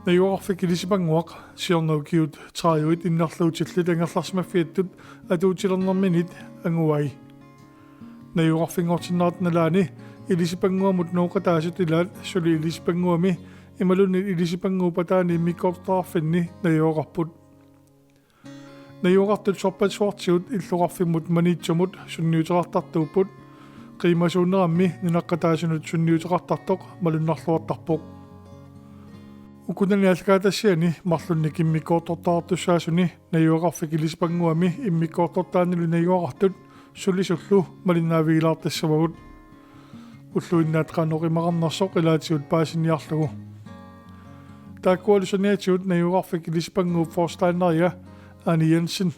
Nayuarfik ilisipangguaq siornuukiut traayuit innarluutillit angerlarsmaffiattut atuutilernerminit anguai. Nayuarfingortinnaart nalaani ilisipanguamut nuuqataasut ilaat suli ilisipanguami imalunni ilisipanguupataani mikkortaarfinni nayuaqarput. Nayuaqartut sorpatsuartigut illuqarfimmut maniitsumut sunniuteqartartuupput qiimasuunerammi ninaqqataasunut sunniuteqartartoq malunnarluartarpoq. Ukunani alkaatassiani marlunni kimmikkoortortaartussaasuni nayuaqarfik ilispanguami immikkoortortaanilu nayuaqartut sulisullu malinaavigilaartassavagut ulluinnaat qaanoqimaqarnersoq ilaatigut paasiniarlugu taakkualusaniatigut nayuaqarfik ilispanguup forstaineria Anni Jensen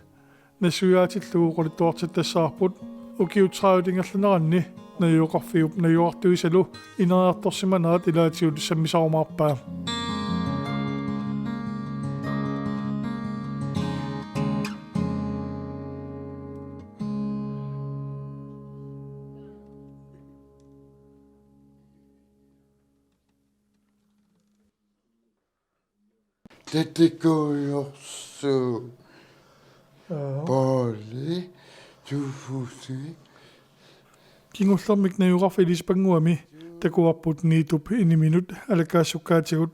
nasuyaatilluu qulittuartittassаарput ukiutraayutingerluneranni nayuaqarfiup nayuartuisalu ineriartorsimanaat ilaatigut sammisarumaarpaa. Det går jo så Polly, du fusi. Kingullermik nayuqarfi ilispanguami takuarput niitup iniminut alakaasukkaatigut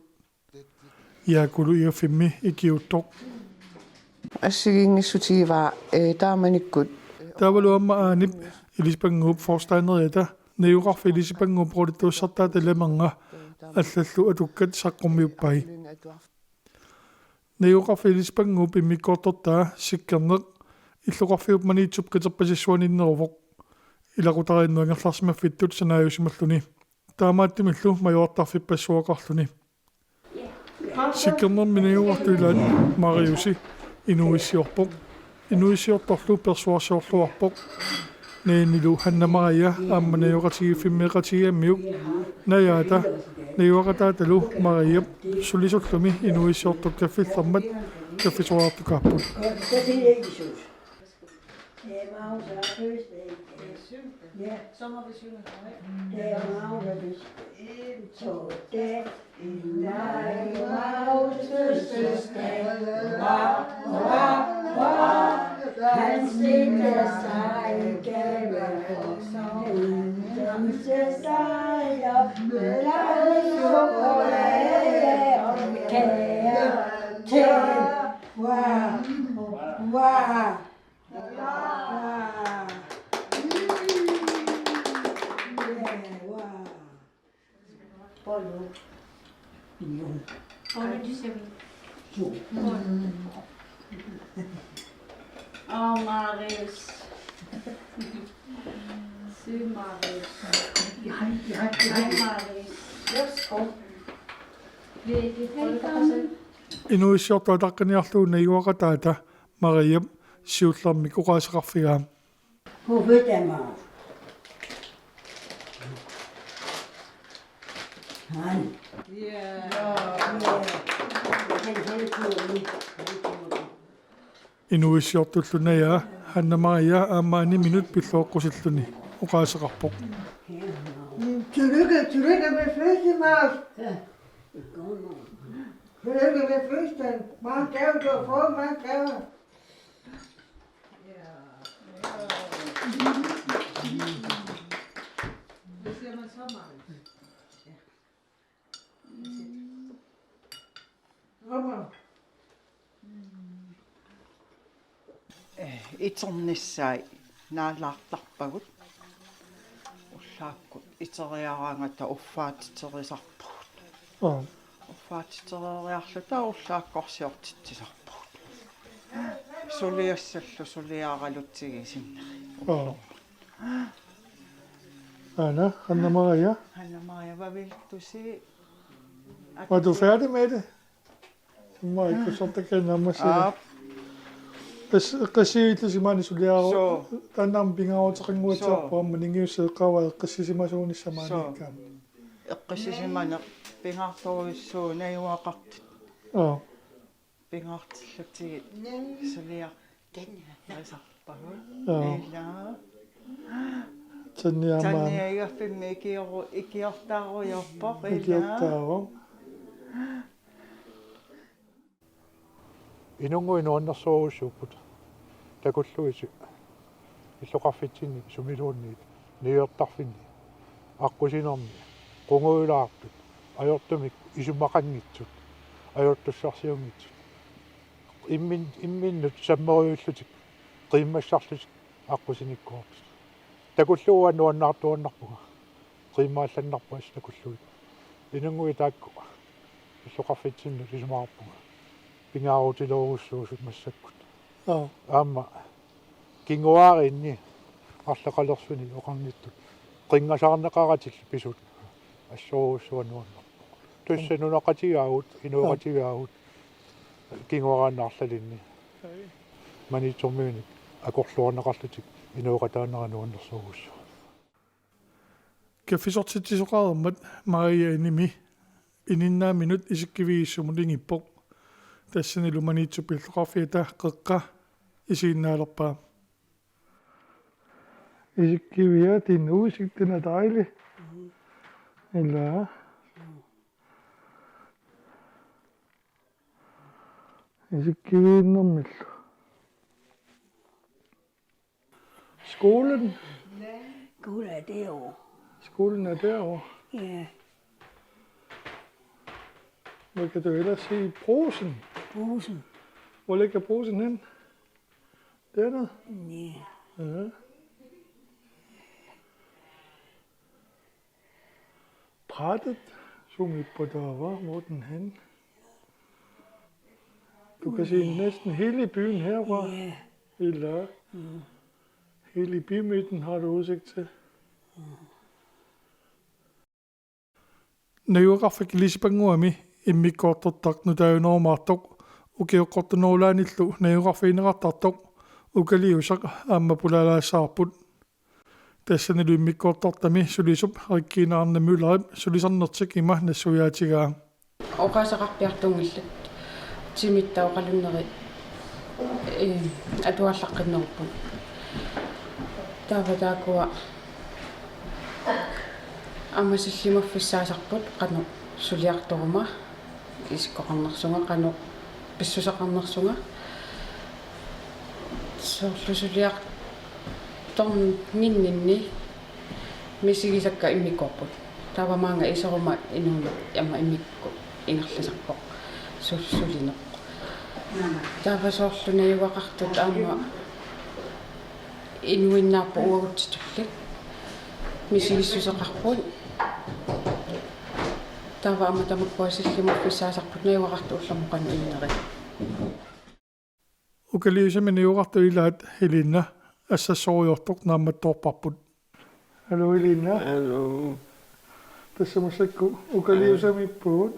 yaakulu iafimmi ikiuttoq Assiginngissutiivaa taamanikkut taavaluamma aanip ilispanguup forstainerita nayuqarfi ilispanguup qulittuussartaat ilamanga аллаллу атуккат саққуммиуппаи наюқарфи илиспангууп иммиккоортортаа сиккернеқ иллуқарфиуп маниитсуп қитерпасиссуаниннерувоқ илақутарииннуангерларсимаффиттут санааюсималлуни таамааттимиллу маюартарфиппассуақарлуни сиккернерми наюқартуилаат мариуси инуиссиорпоқ инуиссиорторлу персуарсиорлуарпоқ нeennilu ханнамария аамманаюқатигиффиммеқатигиаммиук наяата наюақатааталу мариап сулисуллуми инуиссиортуккаффиллэрмат каффисуаартукааппут Ja, så må vi synge højt. Det er Magnus. 1, 2, det. Nej, Magnus fødselsdag. Han stikker sig gave for solen. Dansestreger med dejlig chokolade og kager til. Wow. Pollo. Pollo de semil. Oh, Marius. Syg Marius. Hej, Marius. Værsgo. Velkommen. инуиссиортуатаққиниарлуу наюақатаата мариап сиуллэрмик уқаасеқарфигаа Hoveddammer. Han. инуиссиортуллунаяа ханнамария аамаани минут пиллооққусиллуни уқаасеқарпоқ Tillykke med fødslen, Maus. Tillykke med fødslen. Mange gaver, du har fået mange gaver. Hvad siger man så, Marius? Kommer. Itornissai naalaartarpagut ullaakkut iteriaraangata uffaatiterisarpugut uffaatitereeriarluta ullaakkorsiortittisarpugut suliassallu suliaaraluttigisinna Anna hannamaria Hanna-Maria vaviltusi var du færdig med det? Det må ikke så det kan nærmere sige qasiitlisimaani suliaro tanam pingaoteqinguatiarpa maningiusseeqawaa qissisimaasuunissamaaniikkaan eqqisisimane pingaartoruissuunajuaqartit pingaartillutigit suliar tarisarpagut illa tanniagaffimmi ikiortaaruiorpoq illa инунгуинуаннэрсуурусsuupпут такуллуиси иллоқарфитсинни сумилуунниит ниертарфинни аққусинерни қунгуилаартут ajortumik isumaqanngitsut ajortussarsiungitsut имминнут саммериуллутик qimmassarlutik аққусиниккуартут такуллууаннуаннаартуаннарпуга qimmaалланнарпуас такуллуит инунгуи таакку иллоқарфитсинну исумаарпуга пингаарутилооруссуусут массаккут аама кингуааринни арлақалерсуни оқарниттут qingasаарнеқаратилл писут ассоруссуаннуаннарпу туссанунақатигаагут инуақатигаагут кингуарааннаарлалинни манитсормиуник акорлуарнеқарлутик инуоқатаанерануаннерсуугуссу кефисортитсоқармат мария иними ининнаа минут исиккивииссумулингиппоқ тассани луманитсупиллоқарфиата қеққа исииннаалерпаа исиккивиа тинуусиктина таили ила исиккивииннэрмиллу skolen Gud er derovre. skolen er derovre. Ja, Hvad kan du ellers se? Brosen. Brusen. Hvor ligger brosen hen? Dernede? Ja. Ja. Brættet. Zoom lidt på derovre. Hvor er den hen? Du kan se næsten hele byen herfra. Ja. Eller hele bymidten har du udsigt til. Neuqarfik Lisbanguami immikortortaq nutaajunormaartoq ukiuqqortunorlaanillu neuqarfiineqartartoq ukaliusaq aammapulalaassaarput тассанилу иммиккуортартами сулисуп риккиинаарнаммулерим сулисарнертик има нассуяатигаа оқасақарпиартунгиллат тимиттаоқалуннери атуаллаққиннерпу тааватаакуа амасиллимаффиссаасарпут қано сулиарторума искоқарнерсунга қано писсусақарнерсунга соорлусулиар торн ниннинни мисигисакка иммиккорпут таавамаанга исерума инууна ямма иммикку ингерласарпоқ суллинеқ таавасоорлунаюақартут аама инуиннаарпу уагутситуллит мисигиссусеқарпут тааваама тамаккуасиллимаффиссаасарпут наюақарту улламоқан иннери укалиусаминиуқарту илаат хилинна ассассориортоқ наамматторпарпут алло Елина Hallo. тассамассакку укалиусамиппуут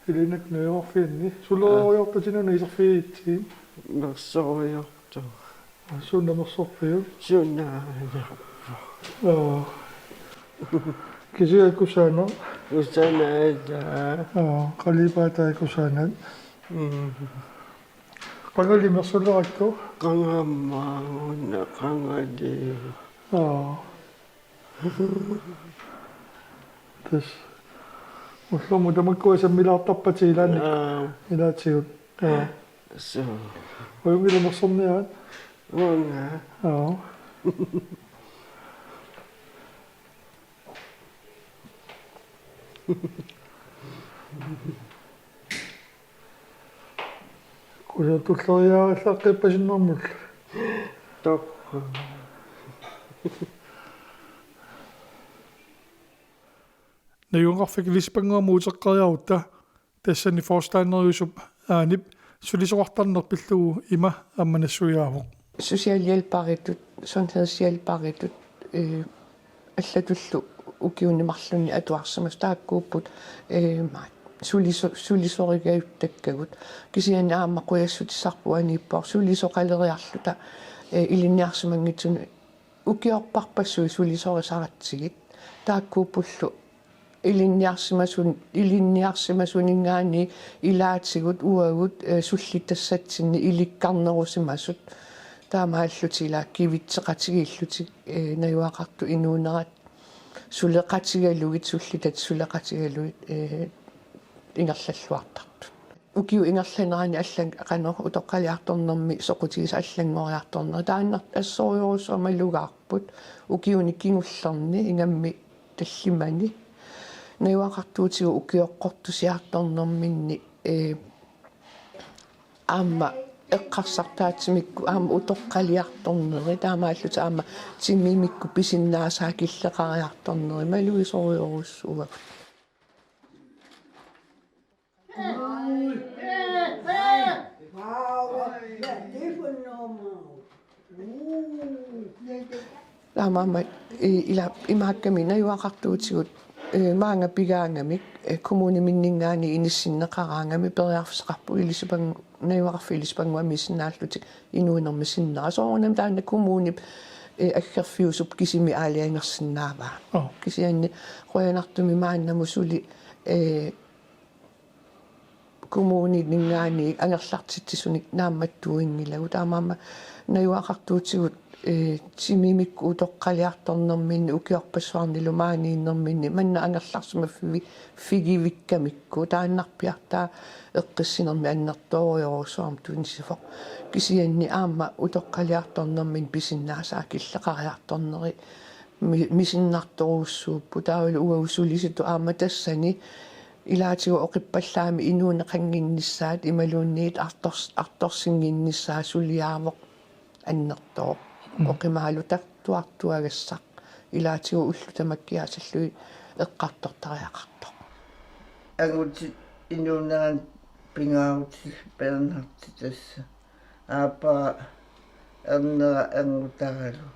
Елина кнеорфинни сулоориортатинуна исерфиитсиин Mersorjorto. сууннамерсорфиу Sunnaaja. кисиаккусаано Usanaja. қалипаатааккусаанат пагалимерсулеракку Qangammaaguna qangadi. тас уллуму тамаккуасаммилаартарпатигилаани илаатсигут So. оюнгилумерсорниаат Wanga. куса туллериаараллааққиппасиннэрмул Tok. наюнгарфик лиспангуамуутеққариарутта тассани форстайнериусуп аанип сулисоқартарнерпиллугу има амманассуяавоқ Socialhjælparitut, sundhedshjælparitut, аллатуллу укиуннимарлунни атуарсамас тааккууппут сулисоригаюттаккагут кисиани аама қуяссутиссарпуанииппор сулисоқалериарлута илинниарсимангитсуни укиорпарпассуи сулисорисаратсигит тааккууппуллу илинниарсимасунингаани илаатсигут уагут суллитассатсинни иликкарнерусимасут таамааллутила кивитсеқатигииллутик наюақарту инуунерат сулеқатигалугит суллитат сулеқатигалуит ингерллаллуартарту ukiu ingerlanerani allan qanor utoqqaliartornermi soqutigis allangoriartorner taanner assoriorussuama lugaarput ukiuni kingullerni ingammi tallimani naiwaqartuutigu ukiоqqortusiartornerminni аама эққарсартаатимикку аама утоққалиарторнери таамааллута аама тиммимикку писиннаасаа киллеқариарторнери малуисориоруссуга таамаама ила имааккамина юақартуутигут маанга пигаангамик коммуниминнингаани иниссиннеқараангами периарфисеқарпу илисипан наюақарфи илисипангуами синнааллутик инуинерми синнера соорунам таанна коммунип аггерфиусуп кисими аалиангерсинааваа кисианни қоянартуми мааннамусули коммунинингаани ангерлартитсисуник наамматтуингилагу таамаама наюақартуутигут тимимикку утоққалиарторнерминни укиорпассуарнилу maaнииннерминни манна ангерларсума фигивиккамикку тааннарпиартаа эққиссинерми аннерториорусуарм тунсифоқ кисианни аама утоққалиарторнермин писиннаасаа киллеқариарторнери мисиннарторуссууппу таавалу уаусулиситу аама тассани илаатигу оқиппаллаами инуунеқангиннissaат ималуунниит арторсингиннissaа сулиаавоқ аннертоо оқимаалутар туартуагассақ илаатигу уллутамаккиасаллуи эққартортариақарто агути инуунеран пингаути пернарти тасса аапа эрнера ангутаралу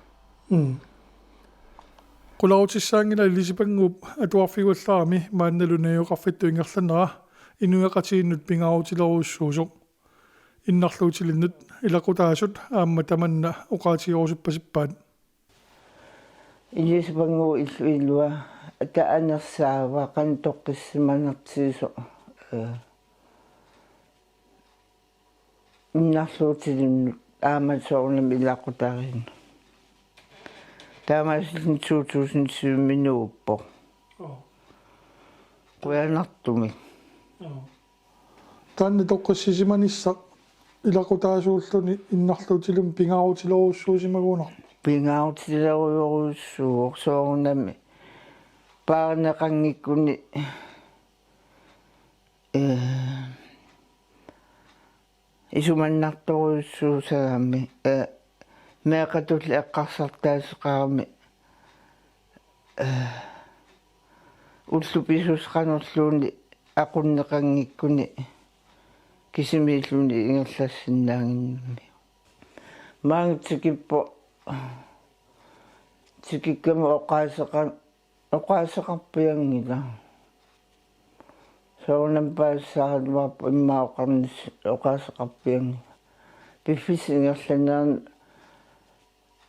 qulautissaangila ilisipangguup atuarfigullaami maannalunayuqarfittuingerlanera inueqatiinnut pingaarutileruussuusoq innarluutilinnut ilaqutaasut aamma tamanna uqaatiorusupasippaat илисипангу иллуа атааnersaava qantoqqissimanertiiso innarluutilinnu aamatsoornam ilaqutarin таамаасиллин 2007 минууппо қуянартуми таанна тоққиссисиманиссақ илақутаасууллуни иннарлуутилум пингаарутилоруссуусимагуунар пингаартилеруйоруссуу соорнами паарнеқангиккуни исуманнарторуйуссуусагаами меқатулли эққарсартаасеқарами уллуписусқанерлууни ақуннеқангиккуни кисимииллуни ингерлассинаагиннами маангтикиппо тикиккама оқаасеқарпиангила соорнам паассааруаппо иммаоқарнис оқаасеқарпианги пиффисингерланерн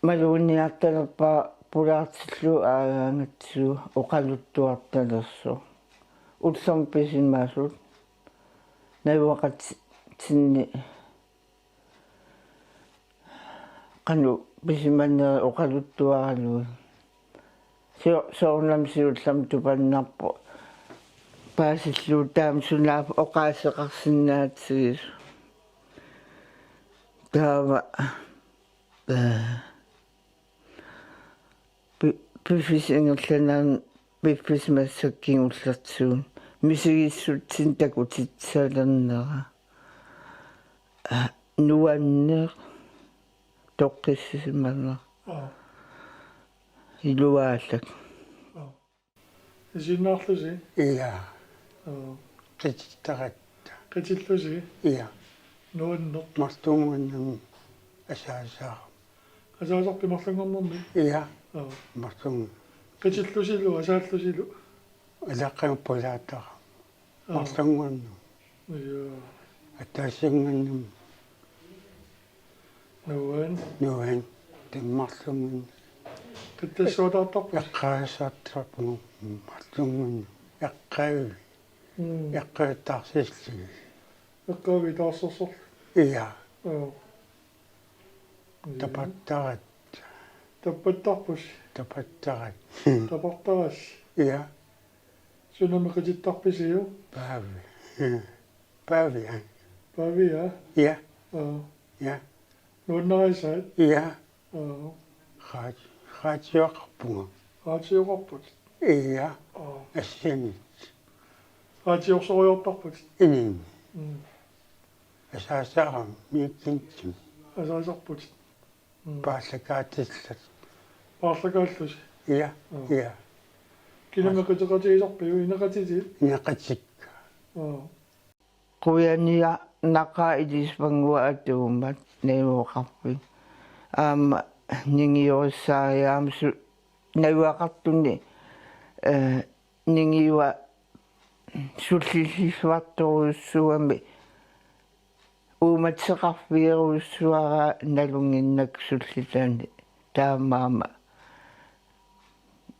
малуунниарталерпаа пулаартиллу аагаангатсуу оқалуттуарталерсо уллерм писимаасут навуақатсинни кану писиманнера оқалуттуаралуи соорнам сиуллам тупаннарпо паасиллуу таам сунаап оқаасеқарсинаатсигис таава пиффисингерланерн пиффисмассаккингуллертсуун мисигиссутсин такутитсаалернера нуаннер тоққиссисиманер илуааллак исиннаарлуси иа қититтаратта qitillуси иа нуаннер мартумуннам асаасаа асаасарпимарлангорнэрми иа мартум qitillусилу асааллусилу алаққампулаатара мартунгуанну я атаасингannam нуан теммарлумун qittassuutaartarpu яққаасаартарпугу мартунгуанну яққави яққааттарсиллуги эққави таарсерсор иа аа тапаттарат таппаттарпус тапаттарат тапартарас иа сунами qitittарписиу паави Bavia. Bare vi er. Ja, Og ja, nu er den rejse. ja. Og Radio. ret jo op på det. Ja, Og Asin. ret jo så jo op på det. Ingen. Asasara mikintin. Altså så på det. Basakatisat. Bare så godt det. Ja, ja. Kina med det godt det op på en rigtig det. Nakatik. Og Kuyania naka idisbangwa atumat newaqarpi. Ningiossaayam su newaqartuni ningiwa sullisisuartorussuami umatseqarfiiruussuara nalunginnak sullitaani taamaama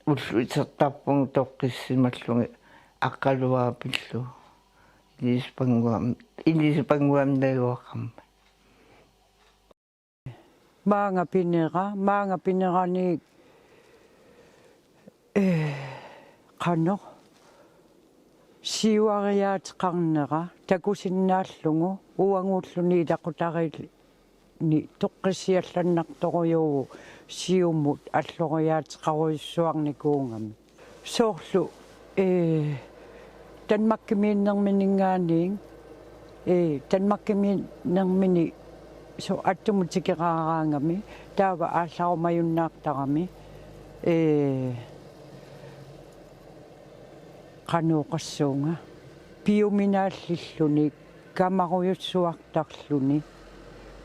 ulluitertarpung toqqissimallugi aqqaluaapillu Ilispanguam newaqarma. Mange pinera ni qano siuariaat qarnera takusinnaallungu uanguulluni ilaqutari ni toqqisiallannartorujuugu siumut alloriaat qaruissuarnikuungami soorlu Danmarkimiinnerminingaaniing Danmarkimiinnermini so attumutikeraraangami taava aallarumajunnaartarami qanuuqassuunga piuminaallilluni kamaruyutsuartarluni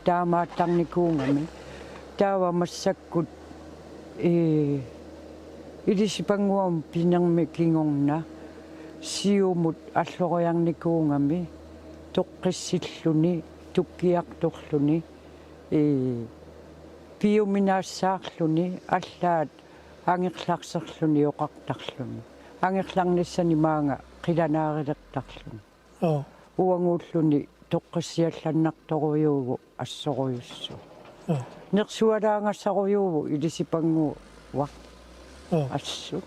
taamaattarnikuungami taava massakkut ilisipanguam pinermi kingorna siumut alloriarnikuungami toqqissilluni tukkiartorluni piuminaassaarluni allaat angirlarserluni oqartarluni angirlarnissani maanga qilanaaриlertarluni uanguulluni toqqissiallannartorujuugu assorujussu nersualaangassarujууgu ilisipangu wa assu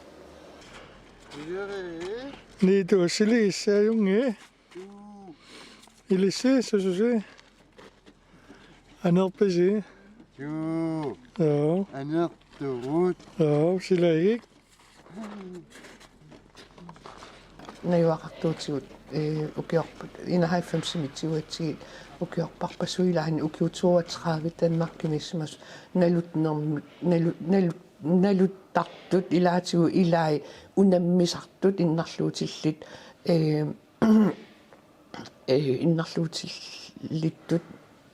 ni du silisse junge. Ilisse så se. Anerpesi. Jo, Ja. anerterut. Ja, sillä ikke. naiuaqartuutigut ukiorput 91 ukiorparpasuilaani ukiutuatraavit Danmarkimissimas naluttartut ilaatigu ilai unammisartut innarluutillit innarluutillitut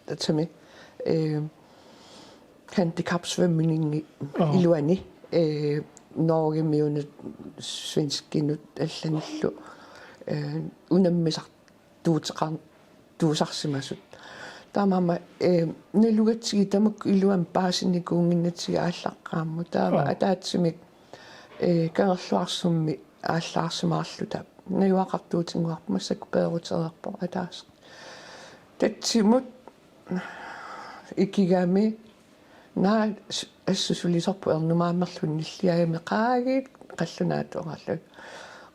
tatami handicapsvømning iluani Norge miuna svenskinut allanillu unammisartuutiqarn tuusarsimasut taamama nalugatsigi tamak iluan paasinikuunginnatiga ааllaqqaammu taava ataatsimik kangerluarsummi aallarsimaarluta nayuaqartuutinguarpumassak peerutererpo ataas tatsimut ikigami naa assusulisorpu ernumaammerlunilliagami qaagiit qallunaatuorallu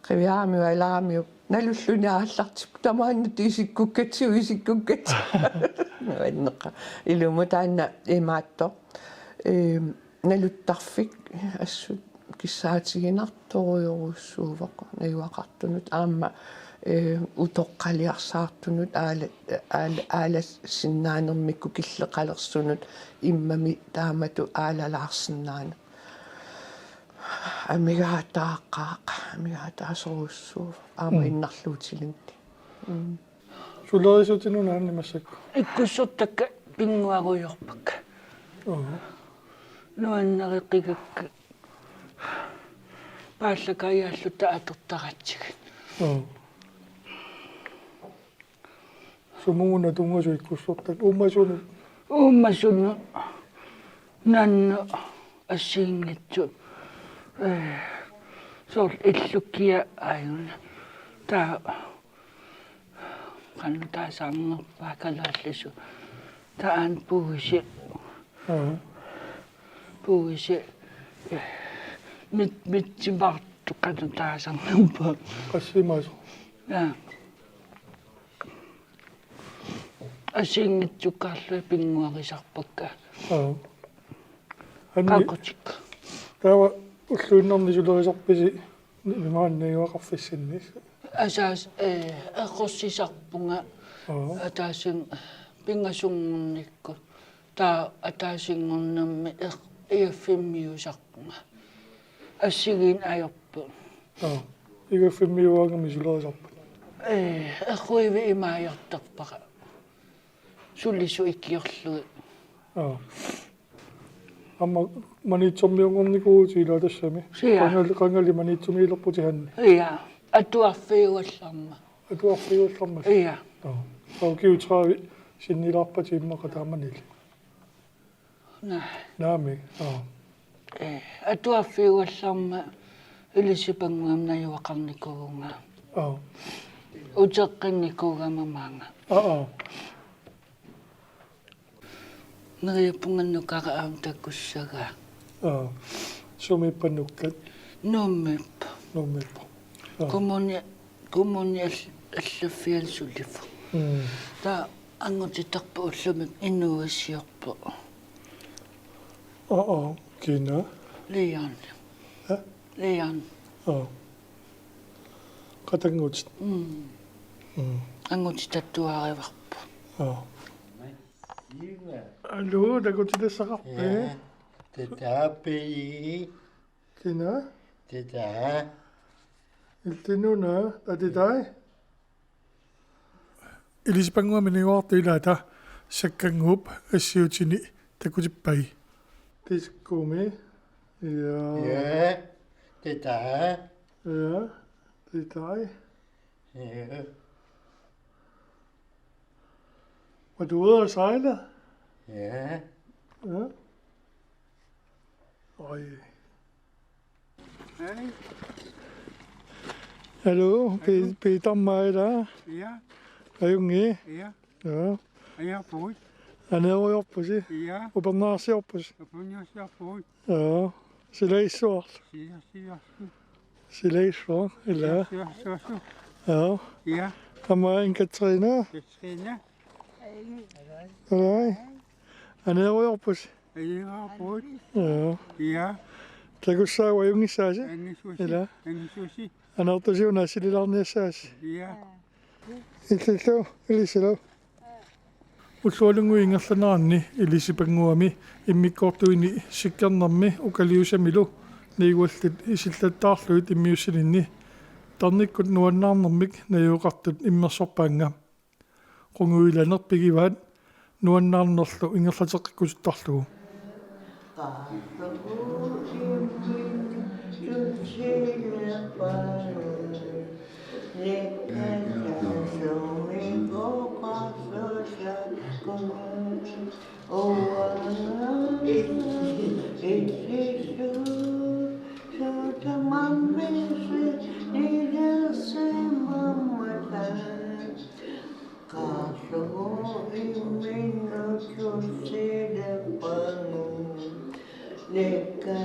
qiviaami vailami nalulluni aallartip tamaannut isikkukkatsiu isikkukkat navanneqa ilumutaanna imaatto naluttarfik assut kissaatigинartoruйорусsuuvoq nayuaqartunut aamma utoqqaliarsaartunut aala sinnaanermikku killeqalersunut immami taamatu aalalaarsinnaana amigaataaqaaqa aama innarluutilinti Sullerisutinu naannimassakku. Ikkussortakka pinguarujorpakka. Nuanneriqigakka. Paallakaiaalluta atortaratsig. Sumunguna tungasu ikkussortak. Ummasunu nannu assiingitsut. Sol illukkia ayuna. Taa kannu taasaangerpaa kalaallisu. Taan puusi. Puusi. Mitsimpartu kannu taasaangerpaa. Qassimasu. Ja. асиингитсукаарлуи пингуарисарпакка Анни тава уллуиннэрни сулерисарписи имааннагуақарфиссиннис асаас эққорсисарпунга атаасин пингасунгорникку таа атаасингорнамми иаффиммиусарпунга ассигин аёрпу игаффиммиуаагами сулерисарпу эққуиви имаajortarpaqa суллису иккиорлуги амма манитсоммиунгорникуутиила тассами қангали манитсумиилерпути ханни иа атуарфиуалларма иа киутрави синниларпати иммақа тааманили наами атуарфиуалларма илисипангуам наюақарникугунга утеққинникугамамаanga нериаппунганнукара аам таккуссага сумиппаннуккат номмип коммуни аллаффиал суллифу та ангутитарпу уллумик иннуассиорпу кина лиан катангут ангутитаттуариварпу алло дагутилассақарпе Tetappi. кина Teta. илтинуна татитай илиспангуаминигуартуилаата саккангууп ассиутини такутиппай тискуми Ja. Teta. титай Ja. var du ude at sejle? Ja. Øj. Hallo, Peter mig der. Ja, Er du med? ja. Ja. Jeg har fået. Han er over på sig. Ja, Og på nær sig op på sig. jeg har fået. Ja. Så det er sort. Så det er sort. Eller? Ja. Ja, Han er en Katrina. Katrina. Nej. Han er over på sig. Jeg har fået. Ja. Ja, Tak du sige, hvad jeg sagde. Eller? en sushi. Han er også jo næste lidt andet sagde. Ja, Eliselo. Usualungu ingallanarni ilisipanguami immikkortuini sikkarnarmi ukaliusamilu niiguallut isillattaarluit immiussalinni tarnikkut nuannaarnermik najuuqartut immersorpaanga qunguilanerpigivaat nuannaarnerlu ingerlateqqikkusuttarlugu Lekka